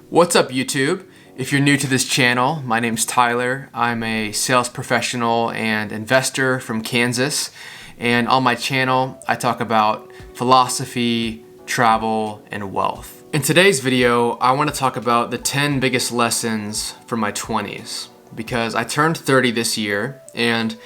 What's up, YouTube? If you're new to this channel, my name's Tyler. I'm a sales professional and investor from Kansas. And on my channel, I talk about philosophy, travel, and wealth. In today's video, I want to talk about the 10 biggest lessons from my 20s. Because I turned 30 this year, and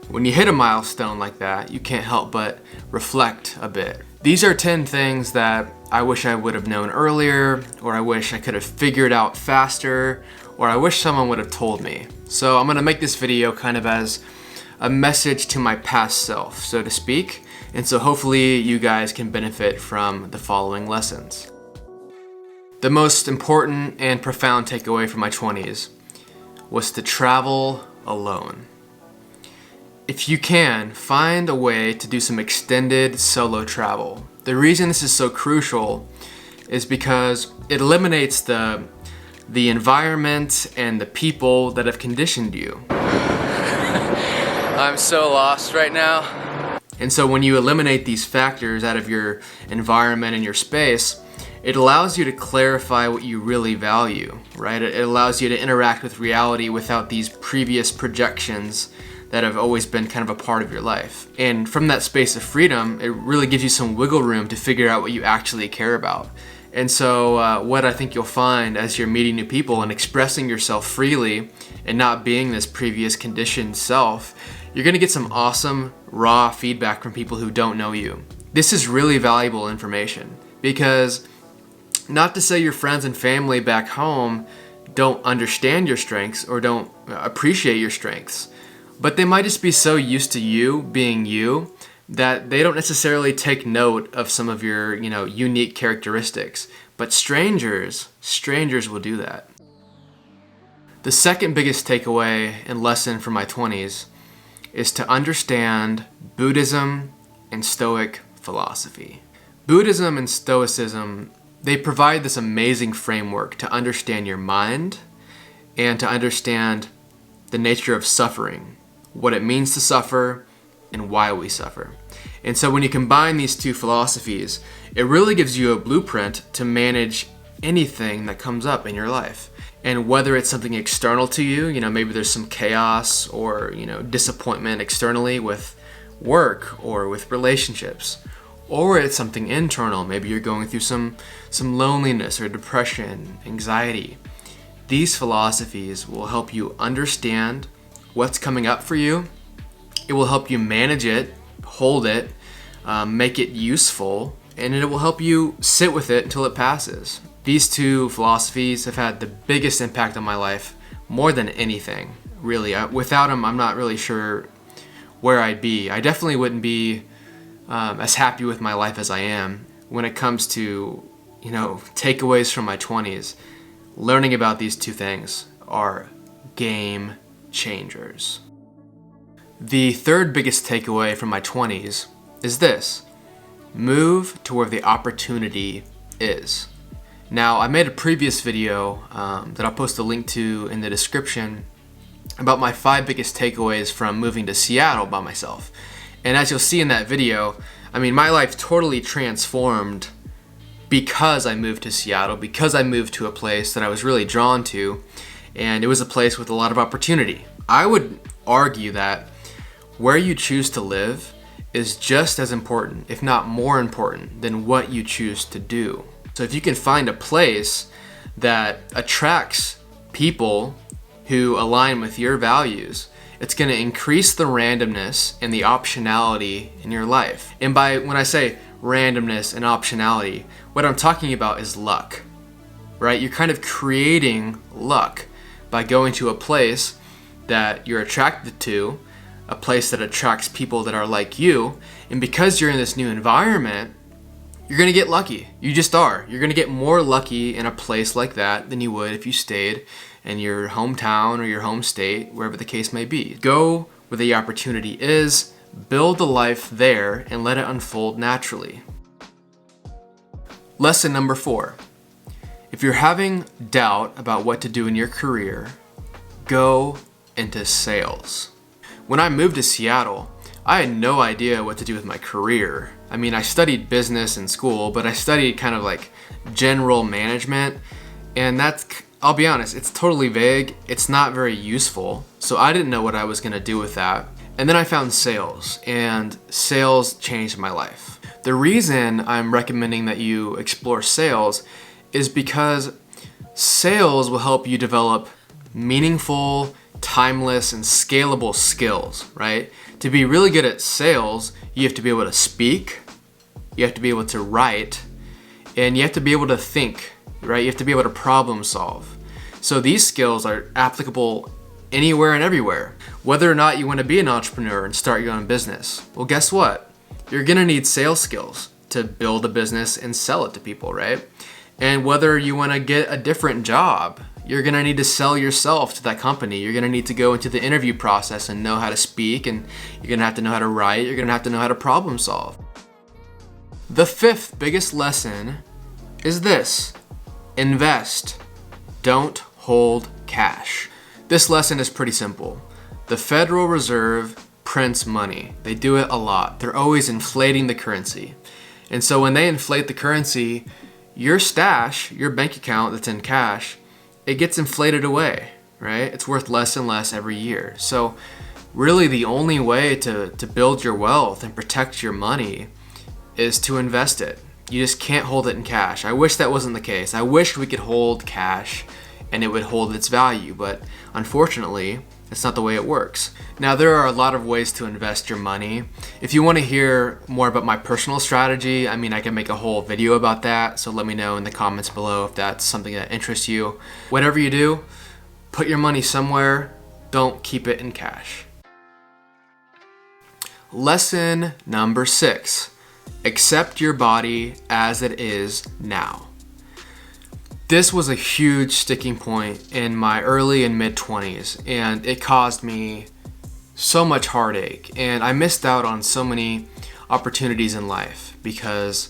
when you hit a milestone like that, you can't help but reflect a bit. These are 10 things that I wish I would have known earlier, or I wish I could have figured out faster, or I wish someone would have told me. So I'm gonna make this video kind of as a message to my past self, so to speak. And so hopefully you guys can benefit from the following lessons. The most important and profound takeaway from my 20s was to travel alone. If you can, find a way to do some extended solo travel. The reason this is so crucial is because it eliminates the environment and the people that have conditioned you. I'm so lost right now. And so when you eliminate these factors out of your environment and your space, it allows you to clarify what you really value, right? It allows you to interact with reality without these previous projections that have always been kind of a part of your life. And from that space of freedom, it really gives you some wiggle room to figure out what you actually care about. And so what I think you'll find as you're meeting new people and expressing yourself freely and not being this previous conditioned self, you're gonna get some awesome raw feedback from people who don't know you. This is really valuable information because not to say your friends and family back home don't understand your strengths or don't appreciate your strengths, but they might just be so used to you being you that they don't necessarily take note of some of your, unique characteristics. But strangers will do that. The second biggest takeaway and lesson from my 20s is to understand Buddhism and Stoic philosophy. Buddhism and Stoicism, they provide this amazing framework to understand your mind and to understand the nature of suffering, what it means to suffer, and why we suffer. And so when you combine these two philosophies, it really gives you a blueprint to manage anything that comes up in your life. And whether it's something external to you, maybe there's some chaos or, disappointment externally with work or with relationships, or it's something internal, maybe you're going through some loneliness or depression, anxiety. These philosophies will help you understand what's coming up for you. It will help you manage it, hold it, make it useful, and it will help you sit with it until it passes. These two philosophies have had the biggest impact on my life, more than anything, really. Without them, I'm not really sure where I'd be. I definitely wouldn't be as happy with my life as I am. When it comes to, takeaways from my 20s, learning about these two things are game changers. The third biggest takeaway from my 20s is this: move to where the opportunity is. Now, I made a previous video that I'll post a link to in the description about my 5 biggest takeaways from moving to Seattle by myself. And as you'll see in that video, my life totally transformed because I moved to Seattle, because I moved to a place that I was really drawn to, and it was a place with a lot of opportunity. I would argue that where you choose to live is just as important, if not more important, than what you choose to do. So if you can find a place that attracts people who align with your values, it's going to increase the randomness and the optionality in your life. And when I say randomness and optionality, what I'm talking about is luck, right? You're kind of creating luck by going to a place that you're attracted to, a place that attracts people that are like you. And because you're in this new environment, you're gonna get lucky. You just are. You're gonna get more lucky in a place like that than you would if you stayed in your hometown or your home state, wherever the case may be. Go where the opportunity is, build a life there, and let it unfold naturally. Lesson number 4. If you're having doubt about what to do in your career, go into sales. When I moved to Seattle, I had no idea what to do with my career. I studied business in school, but I studied kind of like general management, And I'll be honest, it's totally vague. It's not very useful. So I didn't know what I was gonna do with that. And then I found sales, and sales changed my life. The reason I'm recommending that you explore sales is because sales will help you develop meaningful, timeless, and scalable skills, right? To be really good at sales, you have to be able to speak, you have to be able to write, and you have to be able to think, right? You have to be able to problem solve. So these skills are applicable anywhere and everywhere. Whether or not you want to be an entrepreneur and start your own business, well, guess what? You're gonna need sales skills to build a business and sell it to people, right? And whether you want to get a different job, you're gonna need to sell yourself to that company. You're gonna need to go into the interview process and know how to speak, and you're gonna have to know how to write, you're gonna have to know how to problem solve. The fifth biggest lesson is this: invest, don't hold cash. This lesson is pretty simple. The Federal Reserve prints money. They do it a lot. They're always inflating the currency. And so when they inflate the currency, your stash, your bank account that's in cash, it gets inflated away, right? It's worth less and less every year. So really the only way to build your wealth and protect your money is to invest it. You just can't hold it in cash. I wish that wasn't the case. I wish we could hold cash and it would hold its value, but unfortunately, it's not the way it works. Now, there are a lot of ways to invest your money. If you want to hear more about my personal strategy, I can make a whole video about that, so let me know in the comments below if that's something that interests you. Whatever you do, put your money somewhere, don't keep it in cash. Lesson number 6. Accept your body as it is now. This was a huge sticking point in my early and mid-20s, and it caused me so much heartache, and I missed out on so many opportunities in life because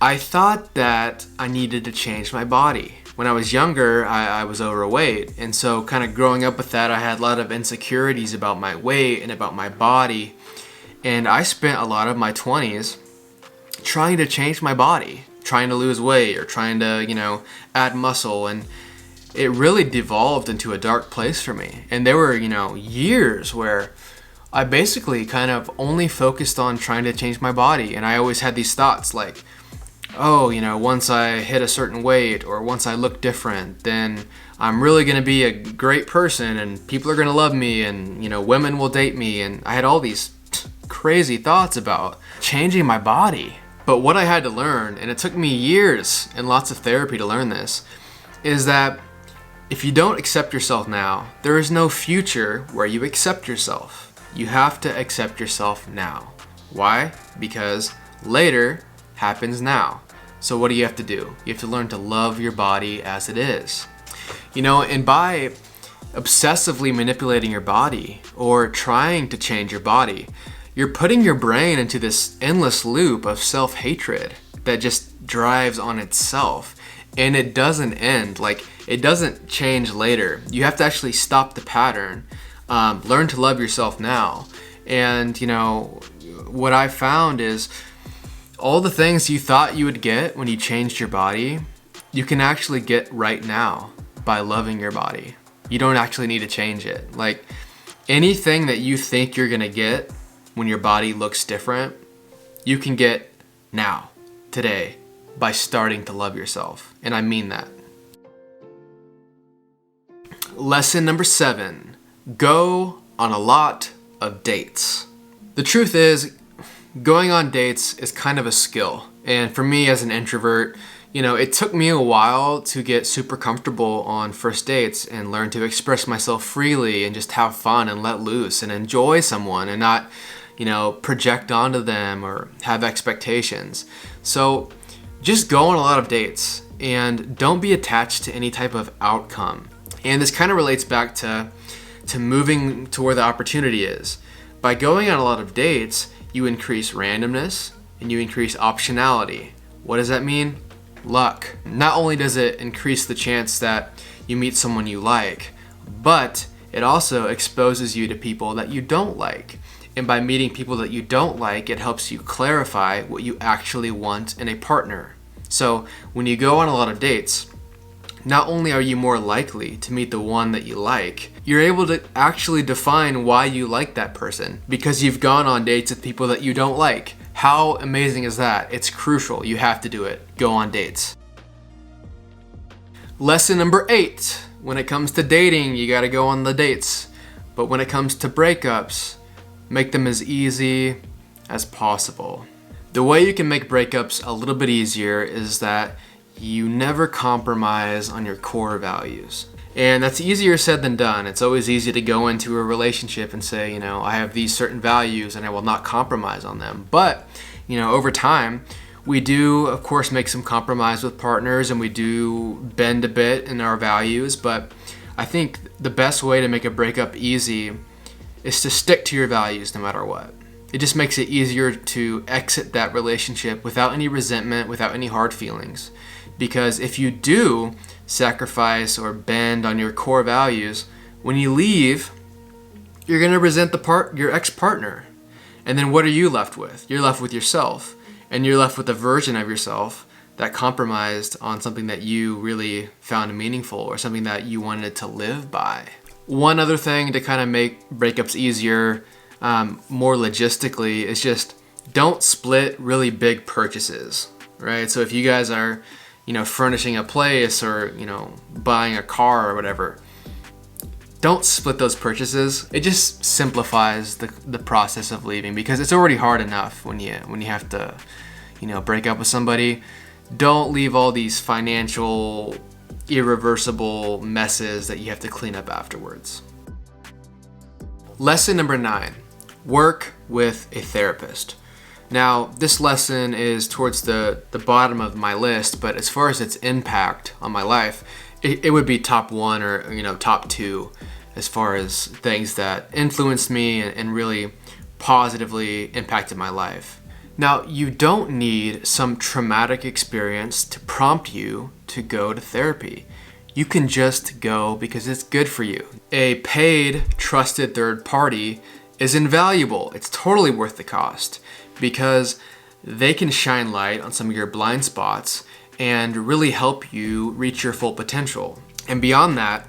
I thought that I needed to change my body. When I was younger, I was overweight, and so kind of growing up with that, I had a lot of insecurities about my weight and about my body, and I spent a lot of my 20s trying to change my body, trying to lose weight or trying to, add muscle, and it really devolved into a dark place for me. And there were, years where I basically kind of only focused on trying to change my body, and I always had these thoughts like, oh, once I hit a certain weight or once I look different, then I'm really gonna be a great person and people are gonna love me and, women will date me, and I had all these crazy thoughts about changing my body. But what I had to learn, and it took me years and lots of therapy to learn this, is that if you don't accept yourself now, there is no future where you accept yourself. You have to accept yourself now. Why? Because later happens now. So what do you have to do? You have to learn to love your body as it is. And by obsessively manipulating your body or trying to change your body, you're putting your brain into this endless loop of self-hatred that just drives on itself, and it doesn't end. It doesn't change later. You have to actually stop the pattern, learn to love yourself now. And what I found is all the things you thought you would get when you changed your body, you can actually get right now by loving your body. You don't actually need to change it. Anything that you think you're gonna get when your body looks different, you can get now, today, by starting to love yourself. And I mean that. Lesson number 7, go on a lot of dates. The truth is, going on dates is kind of a skill. And for me as an introvert, it took me a while to get super comfortable on first dates and learn to express myself freely and just have fun and let loose and enjoy someone and not project onto them or have expectations. So just go on a lot of dates and don't be attached to any type of outcome. And this kind of relates back to moving to where the opportunity is. By going on a lot of dates, you increase randomness and you increase optionality. What does that mean? Luck. Not only does it increase the chance that you meet someone you like, but it also exposes you to people that you don't like. And by meeting people that you don't like, it helps you clarify what you actually want in a partner. So when you go on a lot of dates, not only are you more likely to meet the one that you like, you're able to actually define why you like that person because you've gone on dates with people that you don't like. How amazing is that? It's crucial. You have to do it. Go on dates. Lesson number 8. When it comes to dating, you gotta go on the dates. But when it comes to breakups, make them as easy as possible. The way you can make breakups a little bit easier is that you never compromise on your core values. And that's easier said than done. It's always easy to go into a relationship and say, I have these certain values and I will not compromise on them. But, over time, we do, of course, make some compromise with partners and we do bend a bit in our values. But I think the best way to make a breakup easy is to stick to your values no matter what. It just makes it easier to exit that relationship without any resentment, without any hard feelings. Because if you do sacrifice or bend on your core values, when you leave, you're going to resent your ex-partner. And then what are you left with? You're left with yourself. And you're left with a version of yourself that compromised on something that you really found meaningful or something that you wanted to live by. One other thing to kind of make breakups easier, more logistically, is just don't split really big purchases, right? So if you guys are furnishing a place or, buying a car or whatever, don't split those purchases. It just simplifies the process of leaving because it's already hard enough when you have to, break up with somebody. Don't leave all these financial, irreversible messes that you have to clean up afterwards. Lesson number 9, work with a therapist. Now, this lesson is towards the bottom of my list, but as far as its impact on my life, it would be top 1 or top 2 as far as things that influenced me and really positively impacted my life. Now, you don't need some traumatic experience to prompt you to go to therapy. You can just go because it's good for you. A paid, trusted third party is invaluable. It's totally worth the cost, because they can shine light on some of your blind spots and really help you reach your full potential. And beyond that,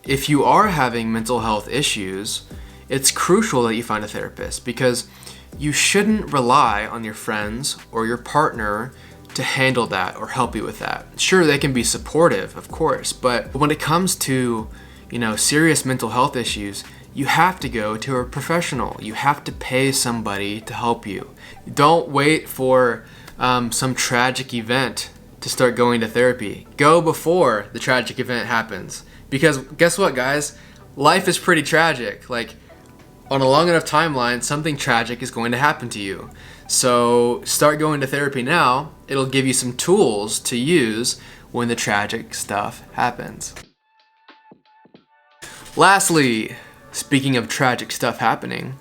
if you are having mental health issues, it's crucial that you find a therapist because you shouldn't rely on your friends or your partner to handle that or help you with that. Sure, they can be supportive, of course, but when it comes to, serious mental health issues, you have to go to a professional. You have to pay somebody to help you. Don't wait for some tragic event to start going to therapy. Go before the tragic event happens. Because guess what, guys? Life is pretty tragic. Like, on a long enough timeline, something tragic is going to happen to you. So start going to therapy now. It'll give you some tools to use when the tragic stuff happens. Lastly, speaking of tragic stuff happening,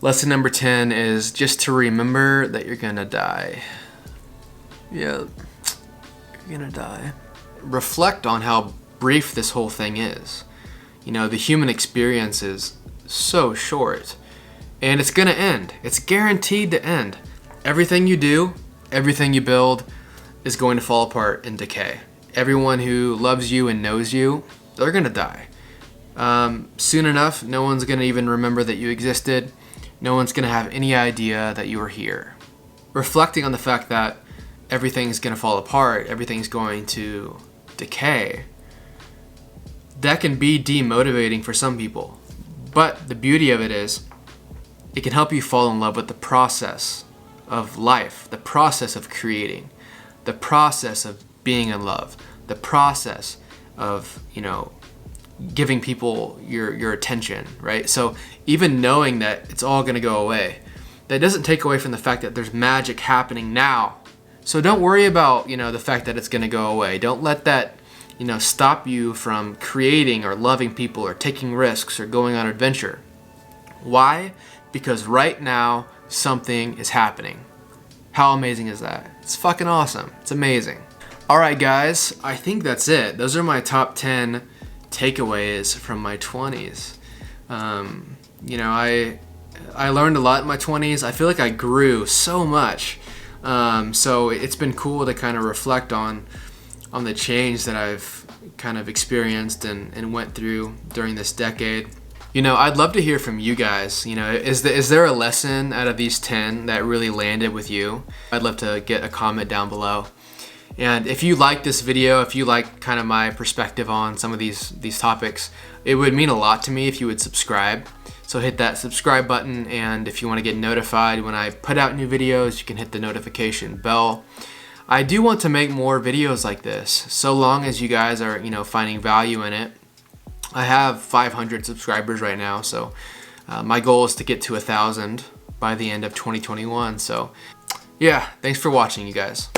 lesson number 10 is just to remember that you're gonna die. Yeah, you're gonna die. Reflect on how brief this whole thing is. The human experience is so short, and it's gonna end. It's guaranteed to end. Everything you do, everything you build is going to fall apart and decay. Everyone who loves you and knows you, they're gonna die. Soon enough, no one's gonna even remember that you existed. No one's gonna have any idea that you were here. Reflecting on the fact that everything's gonna fall apart, everything's going to decay, that can be demotivating for some people. But the beauty of it is, it can help you fall in love with the process of life, the process of creating, the process of being in love, the process of, giving people your attention, right? So even knowing that it's all gonna go away, that doesn't take away from the fact that there's magic happening now. So don't worry about, the fact that it's gonna go away. Don't let that, stop you from creating or loving people or taking risks or going on adventure. Why? Because right now, something is happening. How amazing is that? It's fucking awesome. It's amazing. All right, guys, I think that's it. Those are my top 10 takeaways from my 20s. I learned a lot in my 20s. I feel like I grew so much. So it's been cool to kind of reflect on on the change that I've kind of experienced and went through during this decade. You know, I'd love to hear from you guys. You know, is there a lesson out of these 10 that really landed with you? I'd love to get a comment down below. And if you like this video, if you like kind of my perspective on some of these topics, it would mean a lot to me if you would subscribe. So hit that subscribe button, and if you want to get notified when I put out new videos, you can hit the notification bell. I do want to make more videos like this, so long as you guys are, you know, finding value in it. I have 500 subscribers right now, so my goal is to get to 1,000 by the end of 2021. So yeah, thanks for watching, you guys.